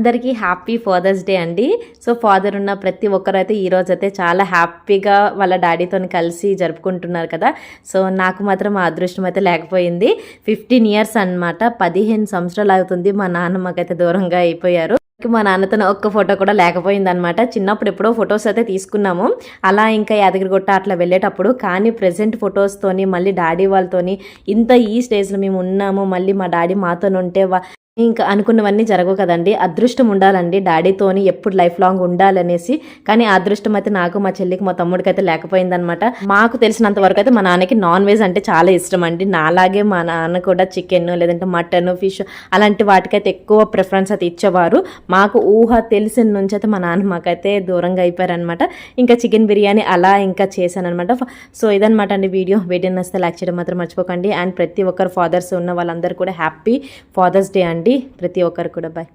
అందరికీ happy fathers day అండి. So father ఉన్న ప్రతి ఒక్కరైతే ఈరోజు అయితే చాలా హ్యాపీగా వాళ్ళ డాడీతో కలిసి జరుపుకుంటున్నారు కదా. సో నాకు మాత్రం ఆ అదృష్టం అయితే లేకపోయింది. 15 ఇయర్స్ అనమాట, 15 సంవత్సరాలు అవుతుంది మా నాన్నమ్మకైతే దూరంగా అయిపోయారు. మా నాన్నతో ఒక్క ఫోటో కూడా లేకపోయింది అనమాట. చిన్నప్పుడు ఎప్పుడో ఫొటోస్ అయితే తీసుకున్నాము అలా, ఇంకా యాదగిరిగుట్ట అట్లా వెళ్ళేటప్పుడు. కానీ ప్రెసెంట్ ఫొటోస్తోని మళ్ళీ డాడీ వాళ్ళతోని ఇంత ఈ స్టేజ్లో మేము ఉన్నాము, మళ్ళీ మా డాడీ మాతో ఉంటే ఇంకా అనుకున్నవన్నీ జరగవు కదండి. అదృష్టం ఉండాలండి డాడీతోని ఎప్పుడు లైఫ్ లాంగ్ ఉండాలనేసి. కానీ ఆ అదృష్టం అయితే నాకు, మా చెల్లికి, మా తమ్ముడికి అయితే లేకపోయిందనమాట. మాకు తెలిసినంత వరకు అయితే మా నాన్నకి నాన్ వెజ్ అంటే చాలా ఇష్టం అండి. నాలాగే మా నాన్న కూడా చికెన్ లేదంటే మటన్, ఫిష్ అలాంటి వాటికైతే ఎక్కువ ప్రిఫరెన్స్ అయితే ఇచ్చేవారు. మాకు ఊహ తెలిసిన నుంచి అయితే మా నాన్న మాకైతే దూరంగా అయిపోయారనమాట. ఇంకా చికెన్ బిర్యానీ అలా ఇంకా చేశానమాట. సో ఇదనమాట అండి వీడియో నచ్చితే లైక్ చేయడం మాత్రం మర్చిపోకండి. అండ్ ప్రతి ఒక్కరు ఫాదర్స్ ఉన్న వాళ్ళందరూ కూడా హ్యాపీ ఫాదర్స్ డే అండి ప్రతి ఒక్కరు కూడా. బాయ్.